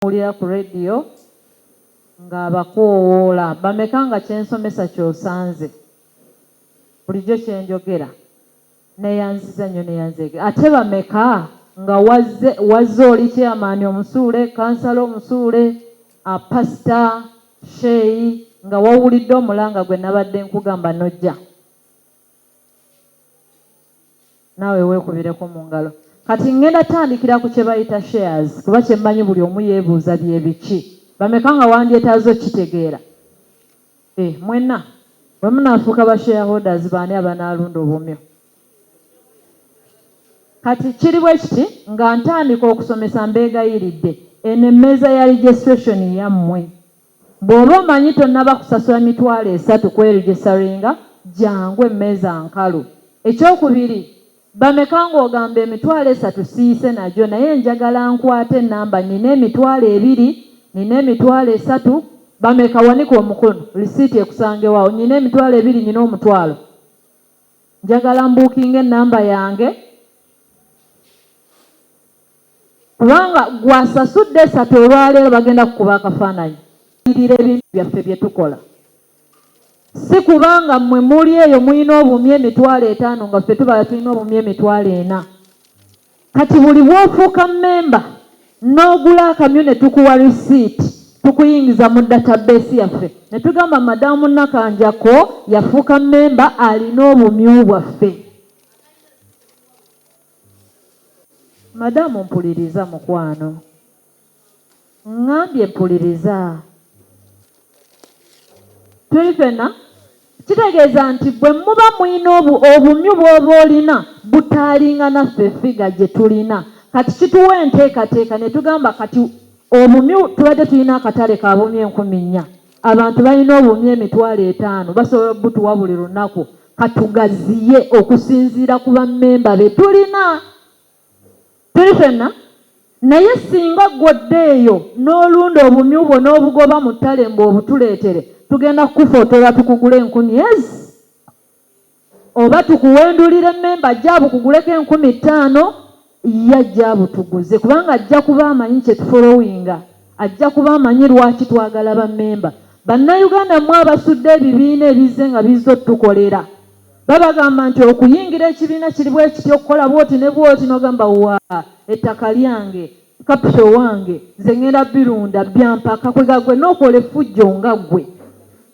mulira ku radio ng'abakoowoola bameka nga kyensomesa ky'osanze bulijjo kyenjogera neyanziza nnyo neyanzege ate bameka nga wazze oli chairman omusuule kansala omusuule pasita sheeyi nga wawulidde omulanga gwe nabadde nkugamba nojja naawe weekubireko mu ngalo kati ngenda tandikira ku kye bayita shares kuba kyemmanyi buli omu yeebuuza bye biki bameka nga wandyetaazo kitegeera mwenna bwe munaafuuka ba shareholders baani abanaalunda obumyu kati kiri bwe kiti nga ntandika okusomesa mbeegayiridde eno emmeeza ya registration yammwe bw'oba omanyi tonnaba kusasula $3 kweregistaringa jangu emmeeza nkalu ekyokubiri bameka ng'ogamba $3 siise nagyo naye njagala nkwate enamba nina $2 nina $3 bameka wanika omukono lisiiti ekusangewawo nina $2 nina $1 njagala mbuukinga enamba yange kubanga gwasasudde 3 olwaleero bagenda kukuba akafaananyi irira ebintu byaffe bye tukola si kubanga mmwe muli eyo mulina obumye $5,000 nga ffe tubala tulina obumye $4,000 kati buli bw'ofuuka mmemba n'ogula akamyu ne tukuwa risiiti tukuyingiza mu database yaffe ne tugamba madamu Nakanjako yafuuka mmemba alina obumyu bwaffe. Madamu mpuliriza mukwano ngambye mpuliriza tuli fenna kitegeeza nti bwe muba mulina obumyu bw'oba olina butaalinga naffe figa gye tulina kati kituwa enteekateeka ne tugamba kati obumyu tubadde tulina akatale ka bumyu 4,000 abantu balina obumyu $5,000 basobola butuwa buli lunaku katugaziye okusinziira ku bammemba be tulina tuli fenna naye singa gwoddeeyo n'olunda obumyu bwo n'obugoba mu ttale mbu obutuleetere tugenda kukufotola tukugule 10,000 oba tukuwendulire emmemba ajja bukuguleko 5,000 yajja butuguze kubanga ajja kuba amanyi kye tufolowinga ajja kuba amanyi lwaki twagala bammemba bannayuganda mwe abasudde ebibiina ebizze nga bizze otukolera babagamba nti okuyingira ekibiina kiri bwe kityo okukola bwoti ne bwoti n'ogamba wa ettaka lyange kapito wange nze ngenda birunda byampaka kwegagwe n'okola effujjo nga ggwe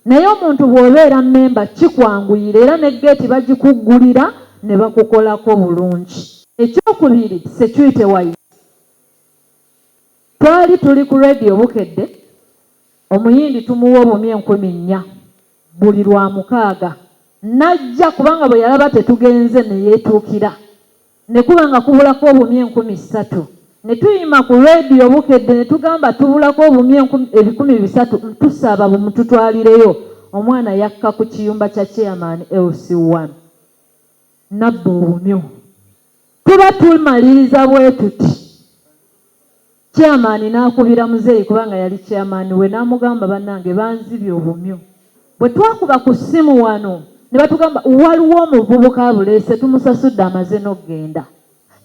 naye omuntu bw'obeera mmemba kikwanguyira era ne geeti bagikuggulira ne bakukolako bulungi. Ekyokubiri security wise twali tuli ku radio bukedde omuyindi tumuwa obumyu 4,000 buli lwa 6 najja kubanga bwe yalaba tetugenze ne yeetuukira ne kubanga kubulako obumyu 3,000 ne tuyima ku radio bukedde ne tugamba tubulako obumyu 3,000 tusaba bumututwalireyo omwana yakka ku kiyumba kya chairman LC1 nabba obumyu tuba tumaliriza bwe tuti chairman n'akubira muzeeyi kubanga yali chairman we n'amugamba bannange banzibye obumyu bwe twakuba ku ssimu wano ne batugamba waliwo omuvubuka buleese tumusasudde amaze n'okgenda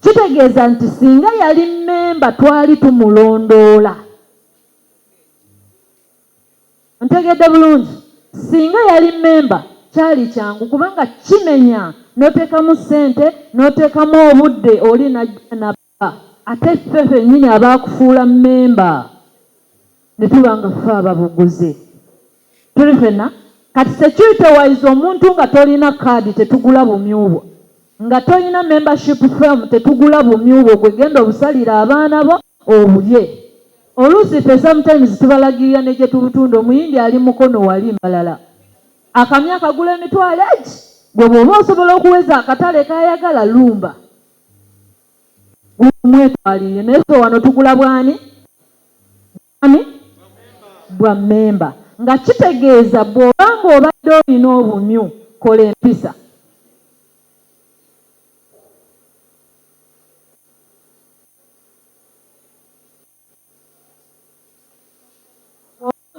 kitegeeza nti singa yali mmemba twali tumulondoola ntegedde bulungi singa yali mmemba kyali kyangu kubanga kimenya n'oteekamu ssente n'oteekamu obudde oli naba ate ffe fennyini abaakufuula mmemba ne tuba nga ffe ababuguze tuli fenna kati security wise omuntu nga tolina kaadi tetugula bumyu bwo nga tolina membership form tetugula bumyu bwo gwe genda obusalira abaana bo obulye oluusi ffe sometimes tubalagirira ne gye tubutunda omuyindi ali mukono wali mbalala akamya kagula $2,000 gwe bw'oba osobola okuweza akatale kayagala lumba mwetwalire naye ffe wano tugula bwani bwa mmemba nga kitegeeza bw'obanga obadde olina obumyu kola empisa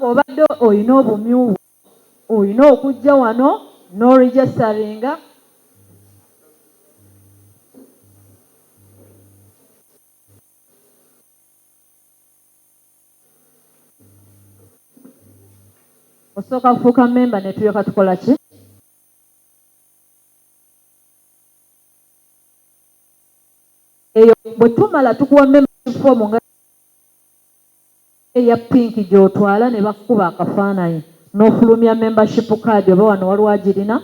obadde olina obumyu olina okujja wano n'oregistaringa osooka kufuuka memba ne tulyoka tukola ki? Eyo bwe tumala tukuwa membership form nga eya pinki gy'otwala ne bakuba akafaananyi n'ofulumya membership card oba wano waliwo agirina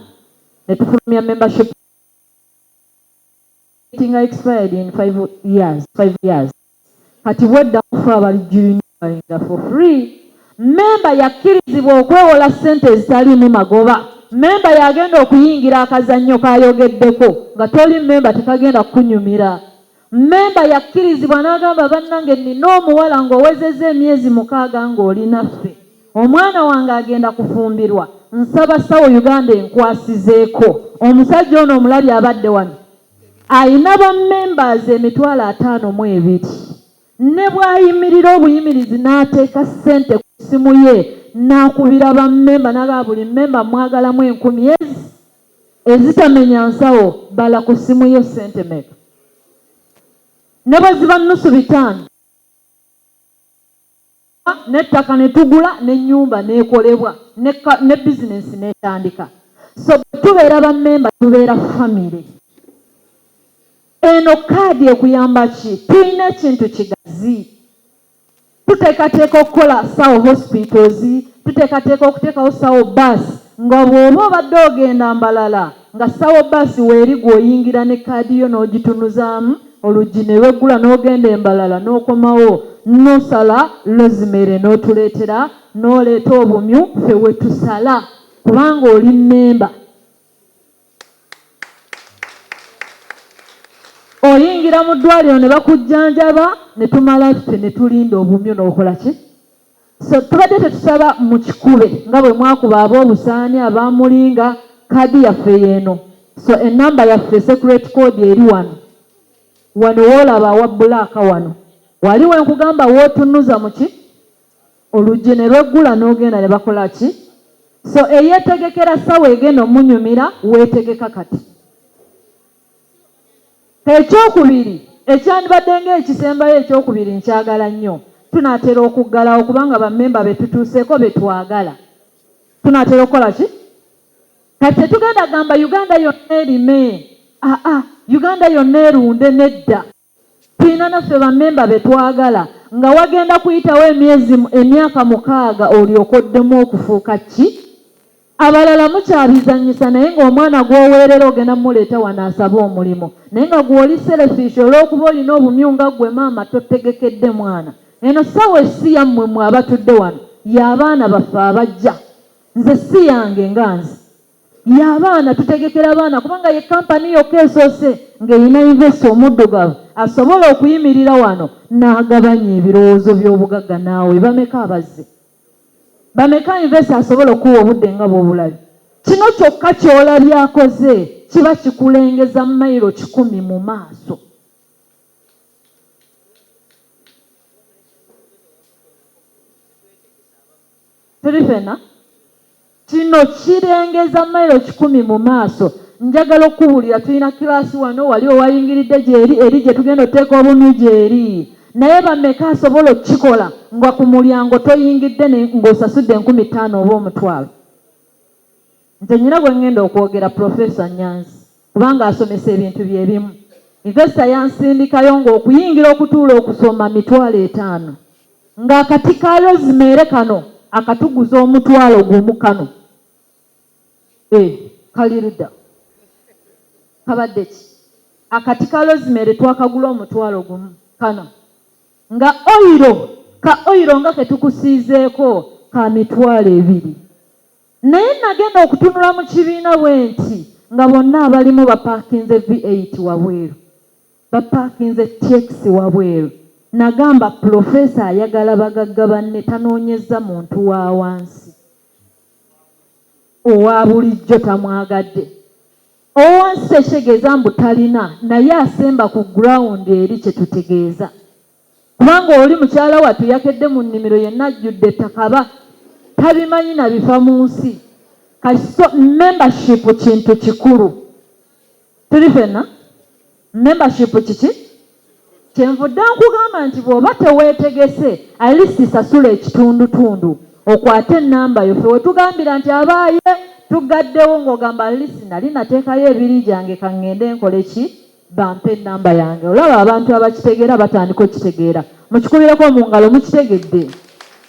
ne tufulumya membership nga expired in 5 years. Kati bwedda kufa abaligiringa for free. Memba yakkirizibwa okwewola ssente ezitaliimu magoba. Memba yagenda okuyingira akazannyo kayogeddeko nga toli memba tekagenda kunyumira. Memba yakkirizibwa n'agamba bannange nina omuwala ng'owezezza emyezi 6 ng'oli naffe. Omwana wange agenda kufumbirwa. Nsaba ssawo Uganda enkwasizeeko. Omusajja ono omulabye abadde wano. Ayina ba members 52,000. Ne bw'ayimirira obuyimirizi n'ateeka ssente ku ssimu ye n'akubira ba memba n'agamba buli memba mwagalamu 10,000 ezitamenya nsawo bala ku ssimu ye ssente meka. Ne bwe ziba nnusu 5 n'ettaka ne tugula n'ennyumba n'ekolebwa ne bizinensi n'etandika. So tubeera ba memba tubeera family. Eno kaadi ekuyamba ki? Tulina ekintu kigazi. Tuteekateeka okukola sawo hospitals, tuteekateeka okuteekawo sawo basi nga bw'oba obadde ogenda Mbalala nga sawo basi weeri gw'oyingira ne kaadi yo n'ogitunuzaamu oluggi ne lweggula n'ogenda Mbalala n'okomawo n'osala Rosemary n'otuleetera n'oleeta obumyu ffe we tusala kubanga oli memba. Oyingira mu ddwaliro ne bakujjanjaba ne tumala ffe ne tulinda obumyu n'okola ki? So tubadde tetusaba mu kikube nga bwe mwakuba ab'obusaani abaamulinga kaadi yaffe yeeno. So ennamba yaffe secret code eri wano woolaba awa bbulaaka wano. Wali we nkugamba wootunuza mu ki? Oluggi ne lweggula n'ogenda ne bakola ki? So eyeetegekera sawa egenda omunyumira weetegeka kati. Ekyokubiri ekyandibadde ng'ekisembayo ekyokubiri nkyagala nnyo. Tunaatera okuggalawo kubanga bammemba be tutuuseeko be twagala. Tunaatera okukola ki? Kati tetugenda gamba Uganda yonna erime. Uganda yonna erunde nedda. Tulina naffe bammemba be twagala nga wagenda kuyitawo emyaka 6 olyoka oddemu okufuuka ki? Abalala mukyabizanyisa naye ng'omwana gw'oweerera ogenda muleeta wano asaba omulimu. Naye nga gw'oli selfish olw'okuba olina obumyu nga ggwe maama totegekedde mwana. Eno sawa si yammwe mwe abatudde wano y'abaana baffe abajja. Nze si yange nga nze. Y'abaana tutegekera abaana kubanga ye kampani yokka esoose ng'erina investor omuddugavu asobola okuyimirira wano n'agabanya ebirowoozo by'obugagga naawe. Bameka abazze? Bameka investor asobola okuwa obudde nga bw'obulabi? Kino kyokka ky'olabye akoze kiba kikulengeza mayiro 10 mu maaso. Tuli fena? Kino kirengeza mayiro 10 mu maaso. Njagala okuwulira tulina kirasi wano wali owayingiridde gyeri gye tugenda oteeka obumyu gyeri. Naye bameka asobola okukikola nga ku mulyango toyingidde ng'osasudde 15,000 oba omutwalo. Nze nnyina gwe ngenda okwogera Professor Nyanzi kubanga asomesa ebintu bye bimu. Investor yansindikayo ng'okuyingira okutuula okusoma 5,000 ng'akati ka Rosemary kano akatuguza omutwalo gumu kano. Kalirudda kabadde ki? Akati ka Rosemary twakagula omutwalo gumu kano nga oyiro nga ketukusiizeeko ka 2,000. Naye nagenda okutunula mu kibiina bwe nti nga bonna abalimu bapaakinze V8 wabweru, bapaakinze TX wabweru. Nagamba Professor ayagala bagagga banne tanoonyezza muntu wa wansi. Owa bulijjo tamwagadde. Owansi tekitegeeza mbu talina naye asemba ku ground eri kye tutegeeza. Kubanga oli mukyala wattu yakedde mu nnimiro yenna ajjudde ettaka tabimanyi na bifa mu nsi. Kati membership kintu kikulu. Tuli fenna? Membership kiki? Kyenvudde nkugamba nti bw'oba teweetegese at least sasula ekitundutundu okwate ennamba yo. Ffe wetugambira nti abaaye tugaddewo ng'ogamba lisinali nateekayo ebiri gyange kaŋŋende nkole ki bampe ennamba yange. Olaba abantu abakitegeera batandika okitegeera. Mukikubireko mu ngalo mukitegedde.